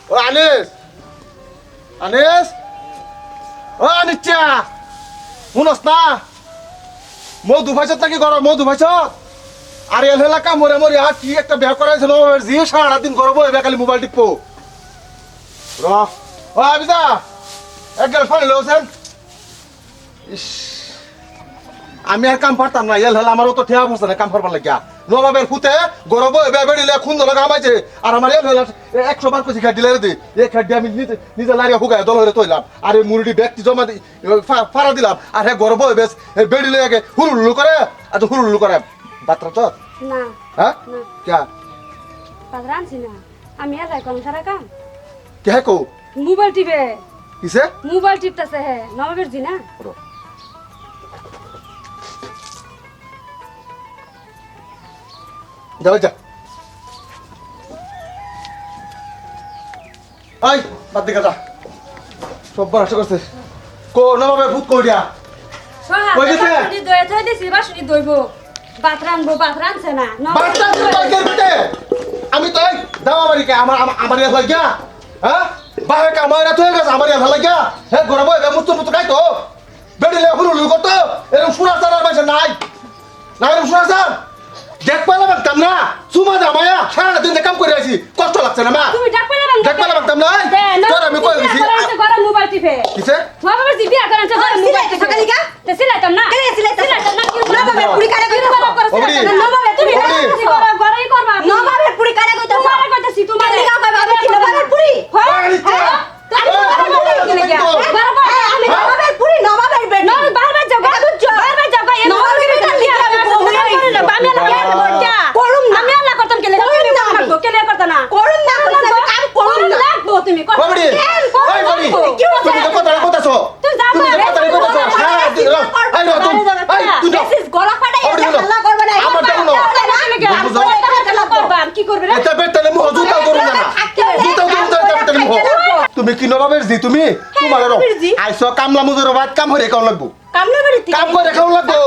ও আনিস আনিস ও আনিচ্ছা শুনস না মধু ভাইছত নাকি গরম মধু ভাইছত আর এল এলাকা মরে মরে আর কি একটা বের করাইছিল জি সারাদিন গরম হয়ে খালি মোবাইল টিপো র ও আবিদা এক গেল ফাইল হোসেন ইস আমি আর কাম পারতাম না এল হেলা আমারও তো ঠেয়া বসে না কাম পারবার লাগিয়া নবাবের ফুতে গরব বেড়িলে খুন লাগা আমাইছে আর আমার এল হেলা 100 বার কইছি খাডি লারে দি এই খাডি আমি নিজে লারিয়া হুগায় দল হয়ে তৈলাম আর এই মুরুডি ব্যক্তি জমা দি ফাড়া দিলাম আর হে গরব বেশ বেড়িলে আগে হুলুলু করে আর হুলুলু করে বাত্রা তো না হ্যাঁ না क्या পাত্র আনছি না আমি আর যাই কোন সারা কাম क्या को মোবাইল টিপে किसे মোবাইল টিপতেছে হে নবাবের জি না যাও যা আই বাদ দিকে যা সব বড় করছে কো নবাবে ভূত কইয়া সোহা কই গেছে? বাসুনি দয়ে থই দিছি বাসুনি দইব ভাত রানবো ভাত রানছে না বাচ্চা তো বেটে আমি তো দাও আমারিকে আমার ইয়া লাগিয়া হ্যাঁ বাহে কামাইরা তো গেছে আমার ইয়া লাগিয়া হে গরম হয়ে মুত্ত মুত্ত খাই তো বেড়িলে হুলুলু করতো এরকম শোনার তার পাইছে নাই না এরকম শোনার তার দেখ পাইলাম বাগতাম না সুমা জামায়া সারাদিন কাম করে আছি কষ্ট লাগছে না মা তুমি ডাক পাইলা দেখ পাইলাম বাগতাম না তোর আমি কই দিছি গরম মোবাইল টিপে কিসে নবাবের জি বিয়া করাছে গরম মোবাইল টিপে সকালিকা তে সিলাইতাম না কে সিলাইতাম না কি নবাবের পুরি কারে কইতাছ নবাবের তুমি গরমই করবা নবাবের পুরি কারে কইতাছ তোমারে কইতাছি তোমারে লিগা কইবা কি নবাবের পুরি হ্যাঁ নবাবের পুরি নবাবের বেড নবাবের বারবার যাও বারবার যাও নবাবের বেড আমি করুম না আমি আল্লাহ করতাম কেলে কেলে করতা না করুম না কাম করুম না লাগবো তুমি কবড়ি ওই বড়ি তুমি তো কথা কইতাছো তুই যা তুমি তো কথা কইতাছো সারাদিন আই রে তুই তুই মেসেজ গলা ফাটাই হাল্লা করবে না আমার দাও না করবা কি করবে রে এটা বেটালে মুহ জুতা করুন না জুতা করুন না বেটালে মুহ তুমি কি নবাবের জি তুমি তোমার রো আইছো কামলা মুজুর বাদ কাম হরে কাম লাগবো কামনা বাড়িতে কাম করে খাও লাগবো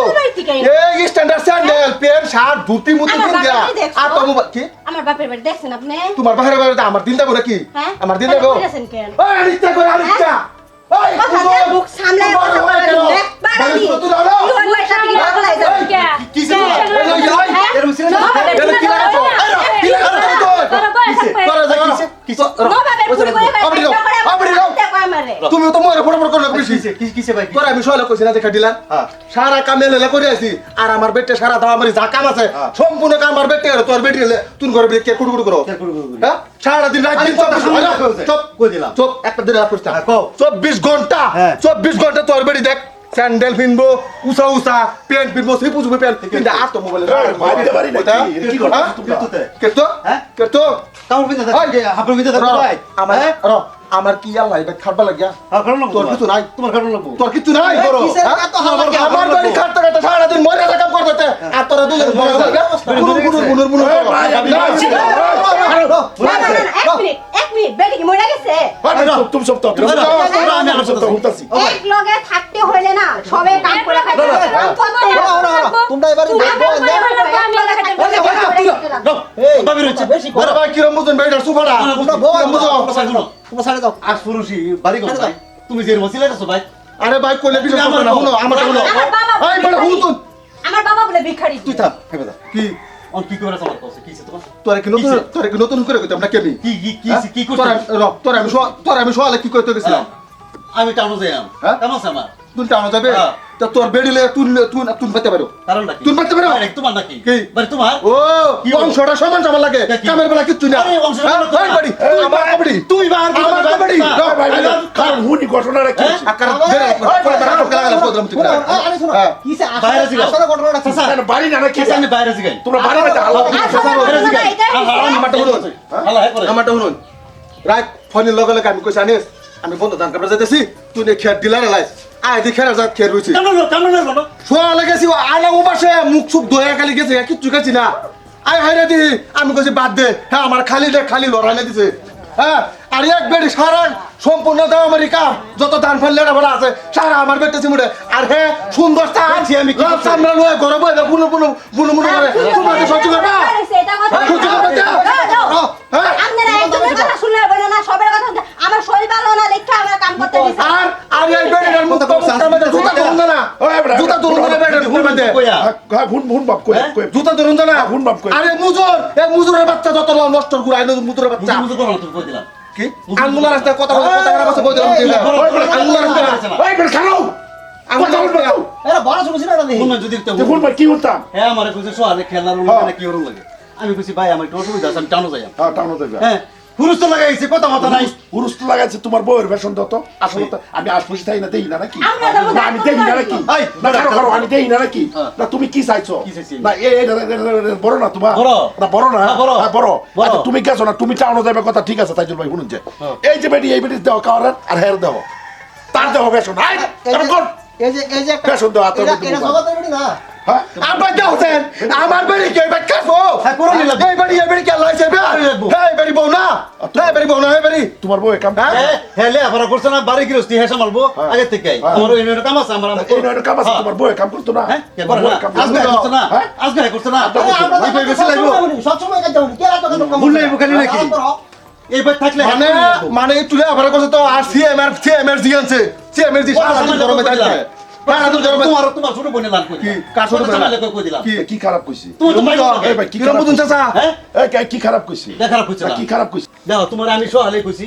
এই standard sandal pant shirt dhoti মুতি কিন দিয়া আর তো কি আমার বাপের বাড়ি দেখছেন আপনি তোমার বাইরে বাইরে আমার দিন দেবো নাকি আমার দিন দেবো ওই আনিচ্ছা করে আনিচ্ছা ওই বুক সামলায় কথা বলে বাড়ি তুই দাও কিসে এরকম ছিল না এটা কি লাগাছো কি লাগাছো তুমি তো মরে ফটো ফটো করে কইছি কিসে ভাই করে আমি সহলে কইছি না দেখা দিলা সারা কামে লেলে করে আছি আর আমার বেটে সারা দাও আমার যা কাম আছে সম্পূর্ণ কাম আমার বেটে আর তোর বেটে তুই ঘরে কে কুড়কুড় করো হ্যাঁ সারা দিন রাত দিন চুপ কই দিলাম চুপ একটা দিন রাত করতে 24 ঘন্টা 24 ঘন্টা তোর বেটি দেখ স্যান্ডেল পিনবো উসা উসা প্যান্ট পিনবো সেই পুজো প্যান্ট কিন্তু আর তো মোবাইলে মারতে পারি না কি করো কেতো কেতো তাও বিদা থাকে হাফের বিদা থাকে ভাই আমার আমার কি আল্লাহ এটা খাটবা লাগিয়া তোর কিছু নাই তোমার কারণ লাগবো তোর কিছু নাই করো আমার বাড়ি খাটতে খাটতে সারা দিন মরে কাম করতে আর তোরা দুজন বড় বুনুর এক মিনিট বেটি কি মরে গেছে তুমি সব তো আমি আর সব তো হুতাছি এক লগে থাকতে হইলে না সবে কাম করে খাইতে তোমরা এবারে ভাবি রইছে বেশি বড় ভাই কিরম বুঝুন বেটার সুফাড়া তোমরা বুঝো তোমার সাড়ে দাও আর পুরুষই বাড়ি কর ভাই তুমি যে মসিলা আছো ভাই আরে ভাই কইলে বিষয় করবে না শুনো আমার শুনো এই বড় হুতুন আমার বাবা বলে ভিখারি তুই থাম হেবে দা কি অন কি করে আমার কাছে কিছে তোমার তোরে কি নতুন করে কইতাম না কেমি কি করছ তোর আমি সওয়ালে কি কইতে গেছিলাম আমি টাউনে যাইলাম হ্যাঁ? কেমন আছে আমার তুই টানো যাবে তা তোর বেড়িলে তুই পেতে পারো কারণটা কি তুই পেতে পারো আরে তোমার নাকি কি বাড়ি তোমার ও অংশটা সমান সমান লাগে কামের বেলা কিচ্ছু না আরে অংশটা ওই বাড়ি আমার কবড়ি তুই বার আমার কবড়ি কারণ হুনি ঘটনাটা কি আকার কিছে আসলে ঘটনাটা কি স্যার বাড়ি না কি আমি বাইরে যাই তোমরা বাড়ি না আমারটা শুনুন রাত ফোনের লগে লগে আমি কইছি আনিস আমি বন্ধ ধান কাপড় যাইতেছি তুই নে খেয়ার দিলার লাইস আয় দি খেয়ার যাত খেয়ার রইছি শোয়া লেগেছি আনা উপাসে মুখ সুখ ধোয়া খালি গেছে কিচ্ছু গেছি না আয় হাইরে দি আমি কইছি বাদ দে হ্যাঁ আমার খালি লড়াইলে দিছে হ্যাঁ আর এক বেড়ি সারা সম্পূর্ণ দাও আমার কাম যত ধান ফেললে বলা আছে সারা আমার বেটেছি মুড়ে আর হে সুন্দর চান আমি কি সামনে লয়ে গরম হয়ে বুনু করে তোমাকে সহ্য করবা আপনারা একজনের কথা শুনলে বলে না সবের হ্যাঁ ভুন বাপ কই হ্যাঁ? কই জুতা ধরুন জানা ভুন বাপ কই আরে মুজুর এই মুজুরের বাচ্চা যত নষ্ট করে আইলো মুজুরের বাচ্চা মুজুর করো না তুমি কই দিলাম কি আঙ্গুলার রাস্তায় কথা কথা বলতে আঙ্গুলার রাস্তায় ওই বের খাও কথা বলবো এরা বড় সমস্যা না দেখি কোন যদি তো যে ভুন ভাই কি বলতাম হ্যাঁ আমারে কইছে সোয়ালে খেলার হ্যাঁ। লাগে কি ওরম লাগে আমি কইছি ভাই আমার একটু অসুবিধা আছে আমি টাউনে যাই হ্যাঁ টাউনে যাবে হ্যাঁ পুরুষ তো লাগাইছে কথা মাথা নাই পুরুষ তো লাগাচ্ছে তোমার বউয়ের বেশন দত আসলে তো আমি আশপাশে থাই না দেই না নাকি আমরা যাবো না, আমি দেই না নাকি এই, না খারো আমি দেই না নাকি হ্যাঁ। না তুমি কি চাইছো কি চাইছি? না এই বড় না তোমার বড়। না বড় না হ্যাঁ, বড়। হ্যাঁ, বড় বড়। আচ্ছা তুমি গেছো না তুমি টাউনে যাবে কথা ঠিক আছে তাইজুল ভাই শুনুন যে হ্যাঁ। এই যে এই বেটি দেও কাওয়ার আর হের দেও তার দেও বেশন আই আমি কোন এই যে একটা বেশন দেও আতর এরা সবাই তো না হ্যাঁ আমার দাও দেন আমার বাড়ি কে বাট কাফো হ্যাঁ, করো নিলাম। এই বাড়ি কে লাইছে বে এই বাড়ি বউ না এই বাড়ি বউ না এই বাড়ি তোমার বউ কাম হ্যাঁ? হ্যাঁ লে আবার করছ না বাড়ি গৃহস্থী হ্যাঁ সামলবো আগে থেকে হ্যাঁ। আমার ওই কাম আছে আমার এই নয় কাম আছে তোমার বউ কাম করতো না হ্যাঁ কে তোমার করে না বউয়ের কাম আজকে করতো করছ না হ্যাঁ? আজকে করছ না আমরা এই ভাই বেশি লাগবো সব সময় কাজ যাবো কে রাত কত ভুল নাই বুকালি নাকি? এই ভাই থাকলে মানে মানে তুলে আবার কথা তো আর সিএমআর জি আনছে সিএমআর জি সারা দিন গরমে থাকে সারা দিন গরমে তোমার ছোট বোনের লাল কই কি? কার ছোট বোনের লাল? কই দিলাম কি কি খারাপ কইছি তুমি তো ভাই এই ভাই কি কিরম বুঝুন চাচা হ্যাঁ এই কি খারাপ কইছি দেখা কইছ না কি খারাপ কইছি দেখো তোমার আমি সহালে কইছি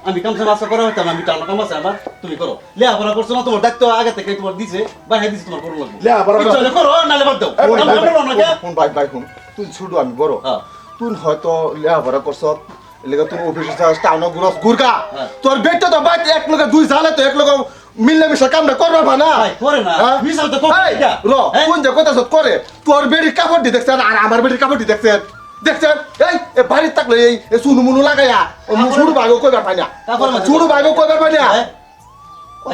আমি কামসা মাসা করা হইতাম আমি টানা কাম আছে আমার তুমি করো লে আবার করছো না তোমার দায়িত্ব আগে থেকে তোমার দিছে বাইরে দিছে তোমার করো লাগবে লে আবার ইচ্ছা হলে করো নালে বাদ দাও এই ভাই, আমরা করো না কে ফোন ভাই ফোন তুই ছোট আমি বড় হ্যাঁ তুই হয়তো লেখাপড়া করছ এলাকা তুমি অফিসে যাস টাউন ঘুরস ঘুরকা হ্যাঁ। তোর বেটটা তো বাইতে এক লোকে দুই জালে তো এক লোক মিললে মিশে কামটা করবা না ভাই, করে না। হ্যাঁ? মিশাল তো করবে এই, এটা। র হ্যাঁ? কোন যে কথা করে তোর বেড়ির কাপড় দি দেখছেন আর আমার বেড়ির কাপড় দি দেখছেন দেখছেন এই এ বাড়ির থাকলে এই সুনু মুনু লাগাইয়া ও ছোট ভাইও কইবার পাই না তারপরে মাঝে- ছোট ভাইও কইবার পাই না হ্যাঁ?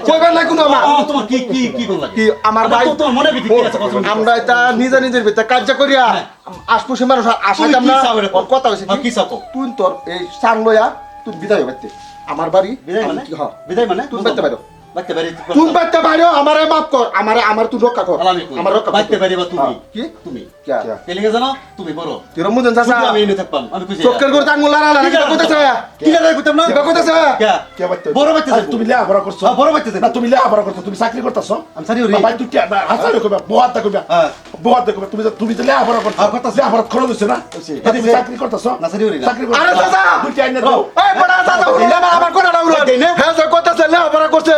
কইবার নাই কোনো আমার তোমার কি কি কি কোন লাগে কি আমার ভাই তোমার মনে ভিতরে কি আছে কথা আমরা এটা নিজের ভিতরে কার্য করিয়া হ্যাঁ। আশপাশে মানুষ আশা তুমি কি না চাও এটা? ওর কথা হইছে হ্যাঁ, কি চাও তো? তুই তোর এই সাং লইয়া তুই বিদায় হইতে আমার বাড়ি বিদায় মানে আমি কি হ্যাঁ বিদায় মানে তুমি বাইতে পারো বাইতে পারি তুমি বাইতে পারো আমারে মাফ কর আমার তুই রক্ষা কর আমার রক্ষা কর বাইতে পারি বা তুমি হ্যাঁ, কি তুমি কিয়া কেলে গে জানো তুমি বড় তিরম মুজন চাচা আমি এনে থাকবাম আমি কইছি চক্কর করে আঙ্গুল লাড়া কি লাগা কইতাছে কি লাগে কইতাম না কিবা কইতাছে কে কে বাইতে বড় বাইতে আরে যাবো। তুমি লেখাপড়া করছো হ্যাঁ, বড় বাইতে যাবো। না তুমি লেখাপড়া করছো তুমি চাকরি করতেছো আমি সারি ওরি ভাই তুই কি হাসারে কইবা বোয়াতে কইবা হ্যাঁ। বোয়াতে কইবা তুমি তো লেখাপড়া করছো হ্যাঁ, করতাছি। লেখাপড়া খরচ হইছে না হইছে। না, তুমি চাকরি করতেছো না, সারি ওরি না। চাকরি আরে চাচা! তুই কি আইনে দাও এই বড়া চাচা উড়ে আমার কোনা না উড়ে দেই না? হ্যাঁ যে কইতাছে লেখাপড়া করছে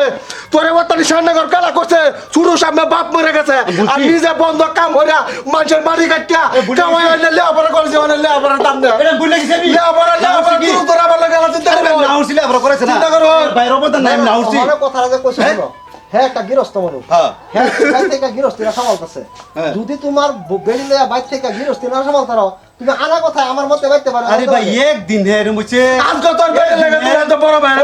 তোরে ওয়াতানি সান্নগর কালা করছে শুরু সামনে বাপ মরে গেছে আর নিজে বন্ধ কাম হইরা মানুষের বাড়ি কাটিয়া কেউ এনে লেখাপড়া করছে মানে লেখাপড়ার দাম দেয় এটা ভুলে গেছি আমি লেখাপড়া কি? তুই তোর আবার লাগা চিন্তা আরে করো না উঠছিলে আবার করেছে না চিন্তা করো। বাইরে অবদান নাই আমি না উঠছি আমার কথা আগে কইছো হ্যাঁ? শোনো হ্যাঁ একটা গৃহস্থ মানুষ হ্যাঁ হ্যাঁ বাইরে থেকে গৃহস্থীরা সামালতেছে হ্যাঁ। যদি তোমার বেড়ি লইয়া বাইরে থেকে গৃহস্থী না সামালতারো তুমি আনা কথা আমার মতে বাইতে পারো আরে ভাই একদিন হে এরম হইছে আজকে তোর বেড়ে লেগে তুই এত বড় ভাই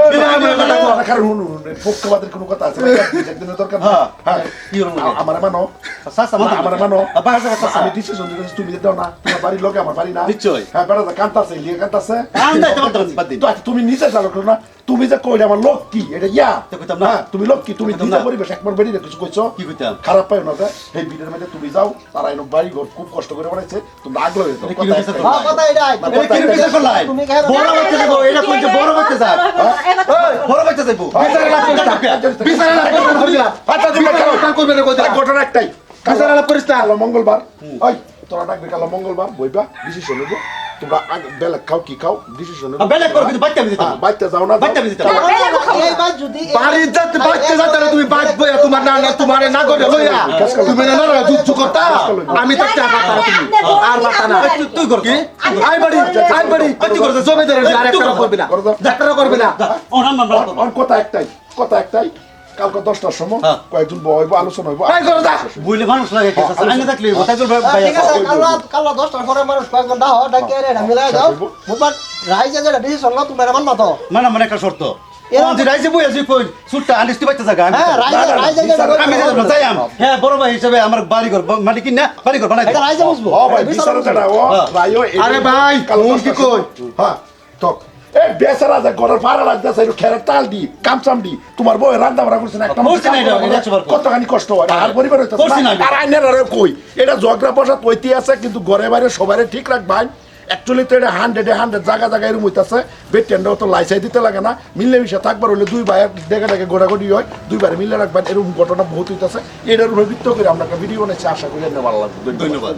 পক্ষপাতের কোনো কথা আছে একদিনের দরকার না। হ্যাঁ। হ্যাঁ কি ওরম লাগে? আমার মানো সাসা মানো আমার মানো আবার সাসা আমি ডিসিশন দিতেছি তুমি দাও না তোমার বাড়ির লোকে আমার বাড়ি না নিশ্চয়ই। হ্যাঁ বেড়া কান্তাছে লিয়ে কান্তাছে আন্দা তোমার বাদ দিন তো আচ্ছা, তুমি নিজে চালু করো না তুমি যে কইলে আমার লোক কি এটা ইয়া তো কইতাম না। হ্যাঁ, তুমি লোক কি তুমি কইতাম নিজে না। পরিবেশ একবার বেরিয়ে কিছু কইছো কি কইতাম? খারাপ পাই না যে এই বিলের মধ্যে তুমি যাও তারা এনে বাড়ি ঘর খুব কষ্ট করে বানাইছে তুমি আগ্রহ হয়ে যাও এটা কি কথা রকম একটাই। কথা? কথা এটাই না, এটা কি রকম বিচার করলাই? তুমি কেন- বড় বাচ্চা যাবো এটা কইছে বড় বাচ্চা যা বড় বাচ্চা যাবো বিচারে লাভ করিস না বিচারে লাভ করিস না ধরে দিলাম আচ্ছা, তুমি বিচারে খাও। লাভ করবে না কই তার ঘটনা একটাই বিচারে লাভ করিস না কালো মঙ্গলবার ওই তোরা ডাকবে কালো মঙ্গলবার বইবা ডিসিশন নেবো তোমরা বেলা খাও কি খাও ডিসিশন নেবো বেলে করো কিন্তু বাচ্চা দিতে বাইতে যাও না বাচ্চা দিতে এই বাদ যদি বাড়ির যাতে বাচ্চা যাতে না তুমি বাদ বইয়া তোমার না না তোমার না করে লইয়া তুমি না না যুদ্ধ করতা আমি তো টাকা পাতা তুমি আর পাতা না তুই কর কি আই বাড়ি তুই করতে জমিদার আর একটা করবে না একটা করবে না ও নাম নাম অন কথা একটাই কালকে 10টার সময় হ্যাঁ। কয়েকজন বইব আলোচনা হইব আই করে দা বুইলে মানুষ লাগে কি আছে আইনে থাকলে ওটাই তো ভাই ঠিক আছে কাল 10টার পরে মানুষ কয়েকজন ডাহ ডাকে রে মিলাই দাও মুবাত রাইজে যেটা ডিসিশন না তুমি মান না তো মানে মানে একটা শর্ত এরা- আমি রাইজে বই আছি কই সুটটা আনিস্তি বাচ্চা জায়গা আমি হ্যাঁ রাইজে যেটা আমি যেতে না চাই হ্যাঁ বড় ভাই হিসেবে আমার বাড়ি ঘর মানে কি না বাড়ি ঘর বানাই এটা রাইজে বুঝবো ও ভাই বিচার এটা ও হ্যাঁ। রায়ো আরে ভাই, কোন কি কই? হ্যাঁ তো এই বেচারা যা ঘরের ভাড়া লাগতেছে একটু খেরে তাল দি কামচাম দি তোমার বউ রান্না বাড়া করছে না একটা করছি না এটা, এটা একশোবার কর। কতখানি কষ্ট হয় আর পরিবার হইতেছে করছি না আমি। আর আইনের আরে কই এটা ঝগড়া পয়সা তৈতি আছে কিন্তু ঘরে বাইরে সবারে ঠিক রাখবাই অ্যাকচুয়ালি তো এটা 100 জায়গা জায়গায় এরকম হইতাছে বেটেন্ডাও তো লাইসাই দিতে লাগে না মিলেমিশে থাকবার হলে দুই ভাইয়ের দেখে দেখে গোড়াগড়ি হয় দুইবারে মিলে রাখবেন এরকম ঘটনা বহুত হইতাছে এটার উপরে ভিত্তি করে আমরা একটা ভিডিও বানাইছি আশা করি আপনার ভালো লাগবে ধন্যবাদ